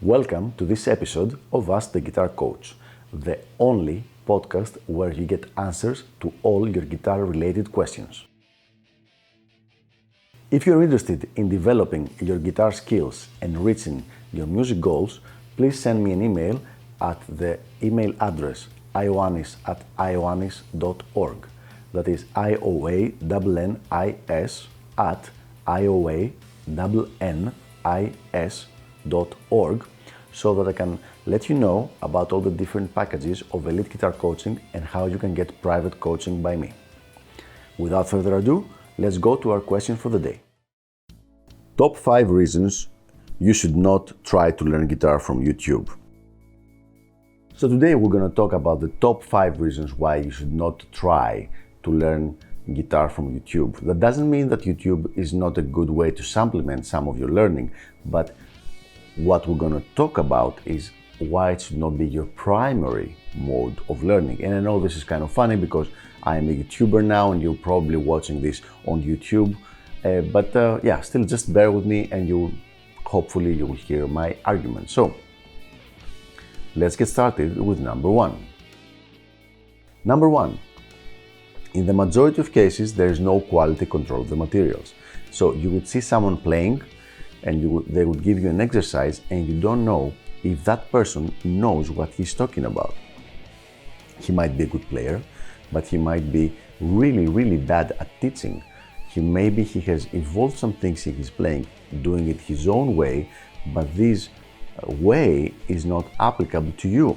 Welcome to this episode of Ask the Guitar Coach, the only podcast where you get answers to all your guitar-related questions. If you're interested in developing your guitar skills and reaching your music goals, please send me an email at the email address ioannis@ioannis.org. That is ioannis@ioannis.org, so that I can let you know about all the different packages of elite guitar coaching and how you can get private coaching by me. Without further ado, let's go to our question for the day. Top 5 reasons you should not try to learn guitar from YouTube. So today we're going to talk about the top 5 reasons why you should not try to learn guitar from YouTube. That doesn't mean that YouTube is not a good way to supplement some of your learning, but what we're going to talk about is why it should not be your primary mode of learning. And I know this is kind of funny because I am a YouTuber now and you're probably watching this on YouTube, but still just bear with me and hopefully you will hear my argument. So let's get started with number 1. Number 1. In the majority of cases, there is no quality control of the materials. So you would see someone playing and they would give you an exercise and you don't know if that person knows what he's talking about. He might be a good player, but he might be really, really bad at teaching. Maybe he has evolved some things in his playing, doing it his own way, but this way is not applicable to you.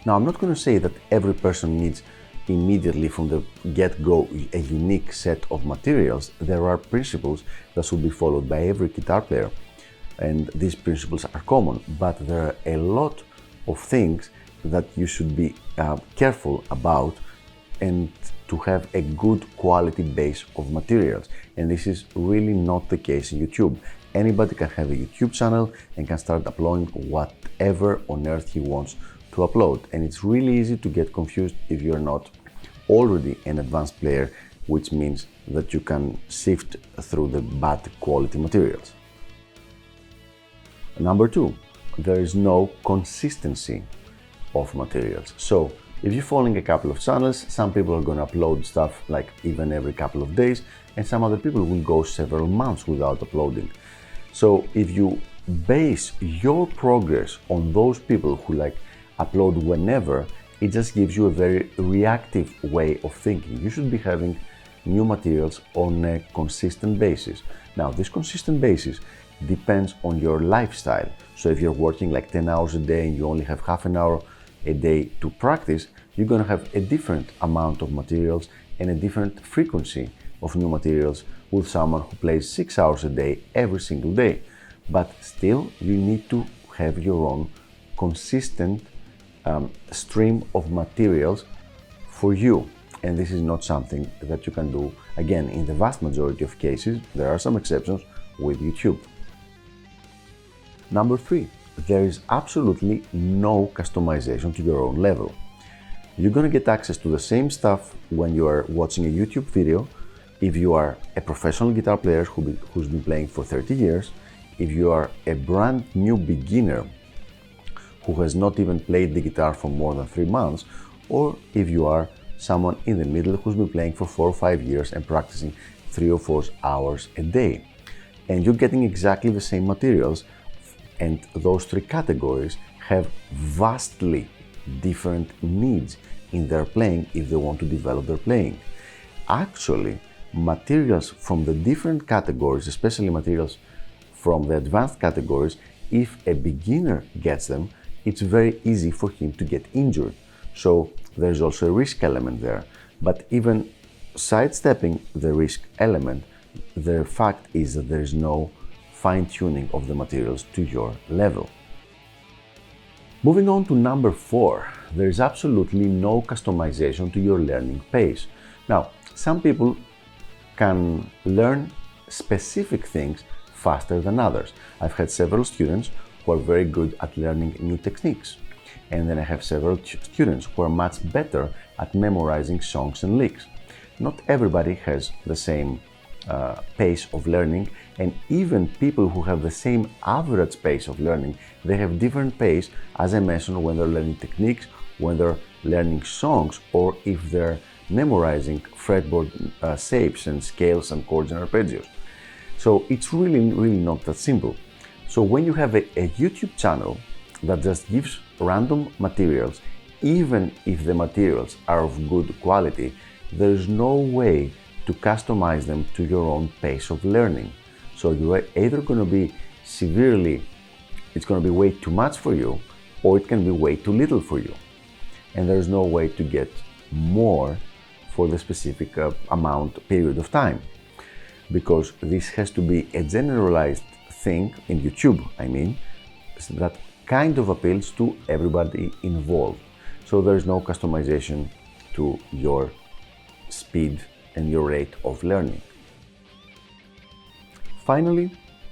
Now, I'm not going to say that every person needs immediately from the get-go a unique set of materials. There are principles that should be followed by every guitar player, and these principles are common, but there are a lot of things that you should be careful about and to have a good quality base of materials. And this is really not the case in YouTube. Anybody can have a YouTube channel and can start uploading whatever on earth he wants to upload. And it's really easy to get confused if you're not already an advanced player, which means that you can sift through the bad quality materials. Number 2, there is no consistency of materials. So if you're following a couple of channels, some people are going to upload stuff like even every couple of days, and some other people will go several months without uploading. So if you base your progress on those people who upload whenever, it just gives you a very reactive way of thinking. You should be having new materials on a consistent basis. Now, this consistent basis depends on your lifestyle. So if you're working 10 hours a day and you only have half an hour a day to practice, you're going to have a different amount of materials and a different frequency of new materials with someone who plays 6 hours a day every single day. But still, you need to have your own consistent stream of materials for you. And this is not something that you can do, again, in the vast majority of cases. There are some exceptions with YouTube. Number 3, there is absolutely no customization to your own level. You're going to get access to the same stuff when you are watching a YouTube video if you are a professional guitar player who's been playing for 30 years, if you are a brand new beginner who has not even played the guitar for more than 3 months, or if you are someone in the middle who's been playing for 4 or 5 years and practicing 3 or 4 hours a day. And you're getting exactly the same materials, and those 3 categories have vastly different needs in their playing if they want to develop their playing. Actually, materials from the different categories, especially materials from the advanced categories, if a beginner gets them, it's very easy for him to get injured. So there's also a risk element there. But even sidestepping the risk element, the fact is that there is no fine-tuning of the materials to your level. Moving on to number 4, there is absolutely no customization to your learning pace. Now, some people can learn specific things faster than others. I've had several students who are very good at learning new techniques. And then I have several students who are much better at memorizing songs and licks. Not everybody has the same pace of learning, and even people who have the same average pace of learning, they have different pace, as I mentioned, when they're learning techniques, when they're learning songs, or if they're memorizing fretboard shapes and scales and chords and arpeggios. So it's really not that simple. So when you have a YouTube channel that just gives random materials, even if the materials are of good quality, there is no way to customize them to your own pace of learning. So you are either going to be it's going to be way too much for you, or it can be way too little for you. And there's no way to get more for the specific period of time. Because this has to be a generalized thing in YouTube, that kind of appeals to everybody involved. So there is no customization to your speed and your rate of learning. Finally,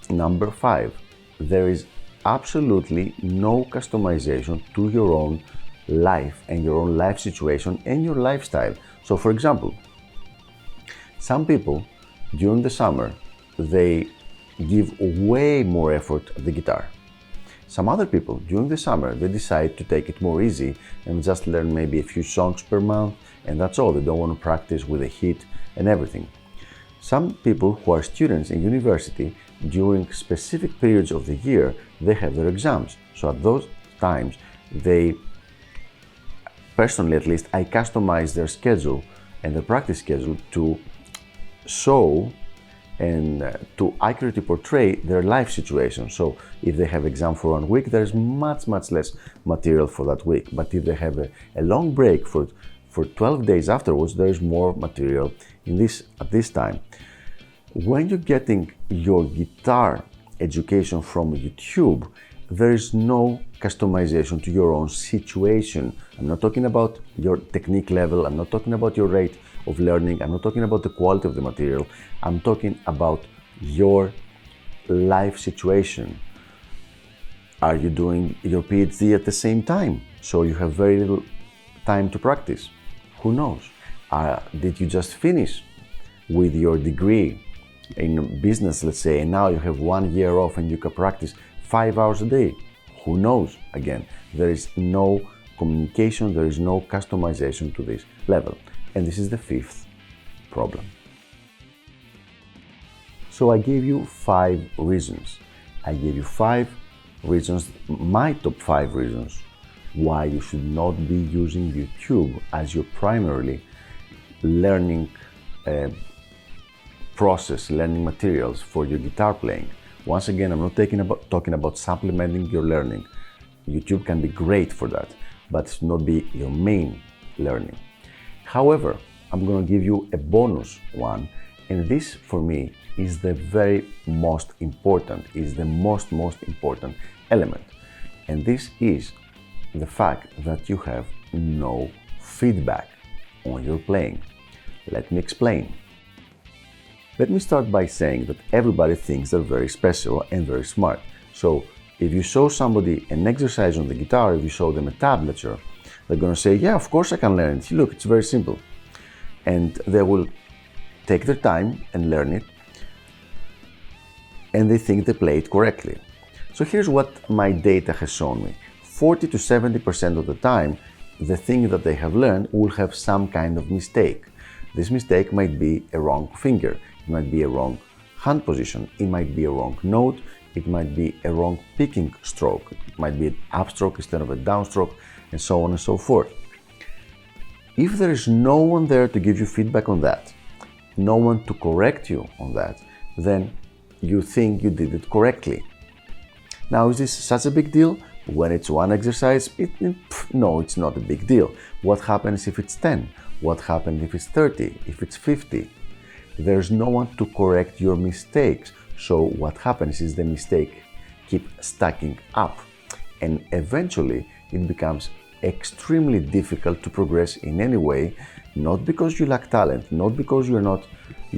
number 5, there is absolutely no customization to your own life and your own life situation and your lifestyle. So for example, some people during the summer, they give way more effort at the guitar. Some other people during the summer, they decide to take it more easy and just learn maybe a few songs per month, and that's all. They don't want to practice with a hit and everything. Some people who are students in university, during specific periods of the year, they have their exams. So at those times, personally at least, I customize their schedule and their practice schedule to show and to accurately portray their life situation. So if they have exam for 1 week, there's much less material for that week. But if they have a long break for 12 days afterwards, there's more material at this time. When you're getting your guitar education from YouTube, there is no customization to your own situation. I'm not talking about your technique level, I'm not talking about your rate of learning, I'm not talking about the quality of the material, I'm talking about your life situation. Are you doing your PhD at the same time? So you have very little time to practice. Who knows? Did you just finish with your degree in business, let's say, and now you have 1 year off and you can practice 5 hours a day? Who knows? Again, there is no communication, there is no customization to this level. And this is the 5th problem. So I gave you 5 reasons. I gave you 5 reasons, my top 5 reasons, why you should not be using YouTube as your primarily learning process, learning materials for your guitar playing. Once again, I'm not talking about supplementing your learning. YouTube can be great for that, but it should not be your main learning. However, I'm going to give you a bonus one, and this for me is the very most important, element. And this is the fact that you have no feedback on your playing. Let me explain. Let me start by saying that everybody thinks they're very special and very smart. So if you show somebody an exercise on the guitar, if you show them a tablature, they're going to say, yeah, of course I can learn it. Look, it's very simple. And they will take their time and learn it, and they think they play it correctly. So here's what my data has shown me. 40 to 70% of the time, the thing that they have learned will have some kind of mistake. This mistake might be a wrong finger, it might be a wrong hand position, it might be a wrong note, it might be a wrong picking stroke, it might be an upstroke instead of a downstroke, and so on and so forth. If there is no one there to give you feedback on that, no one to correct you on that, then you think you did it correctly. Now, is this such a big deal? When it's one exercise, no, it's not a big deal. What happens if it's 10? What happens if it's 30? If it's 50? There's no one to correct your mistakes. So what happens is the mistake keep stacking up, and eventually it becomes extremely difficult to progress in any way, not because you lack talent, not because you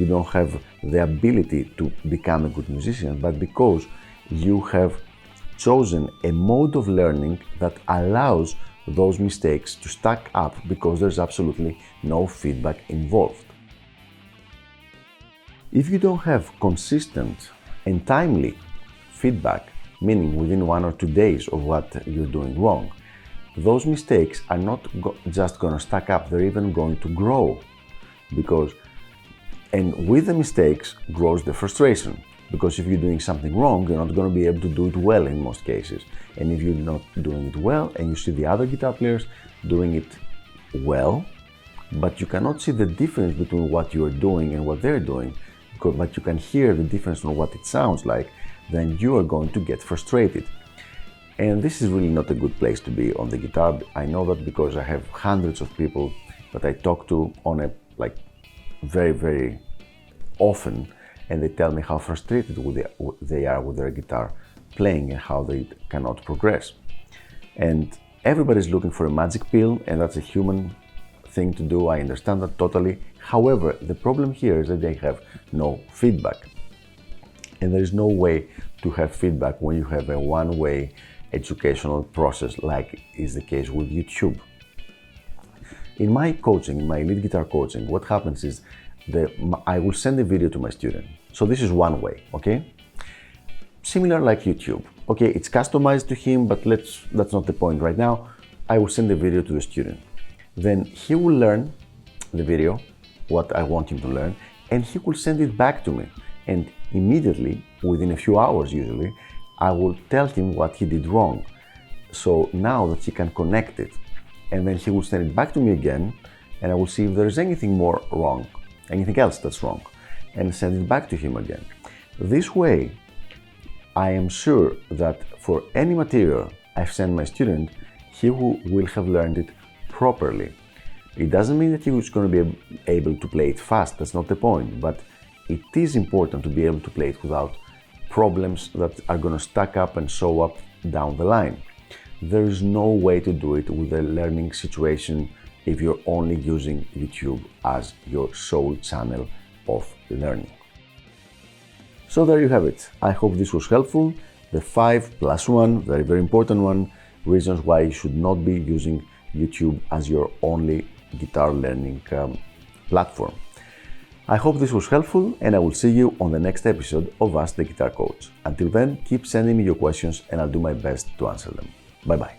don't have the ability to become a good musician, but because you have chosen a mode of learning that allows those mistakes to stack up because there's absolutely no feedback involved. If you don't have consistent and timely feedback, meaning within 1 or 2 days of what you're doing wrong, those mistakes are not just going to stack up, they're even going to grow. And with the mistakes grows the frustration, because if you're doing something wrong, you're not going to be able to do it well in most cases. And if you're not doing it well and you see the other guitar players doing it well, but you cannot see the difference between what you're doing and what they're doing, but you can hear the difference on what it sounds like, then you are going to get frustrated. And this is really not a good place to be on the guitar. I know that because I have hundreds of people that I talk to on a very, very often, and they tell me how frustrated they are with their guitar playing and how they cannot progress. And everybody's looking for a magic pill, and that's a human thing to do. I understand that totally. However, the problem here is that they have no feedback. And there is no way to have feedback when you have a one-way educational process like is the case with YouTube. In my coaching, in my lead guitar coaching, what happens is I will send a video to my student. So this is one way, okay? Similar like YouTube. Okay, it's customized to him, but that's not the point right now. I will send the video to the student. Then he will learn the video, what I want him to learn, and he will send it back to me. And immediately, within a few hours usually, I will tell him what he did wrong. So now that he can connect it, and then he will send it back to me again, and I will see if there is anything more wrong, anything else that's wrong, and send it back to him again. This way, I am sure that for any material I send my student, he will have learned it properly. It doesn't mean that he is going to be able to play it fast, that's not the point, but it is important to be able to play it without problems that are going to stack up and show up down the line. There is no way to do it with a learning situation if you're only using YouTube as your sole channel of learning. So there you have it. I hope this was helpful. The 5+1, very, very important one, reasons why you should not be using YouTube as your only guitar learning platform. I hope this was helpful, and I will see you on the next episode of Ask the Guitar Coach. Until then, keep sending me your questions and I'll do my best to answer them. Bye bye.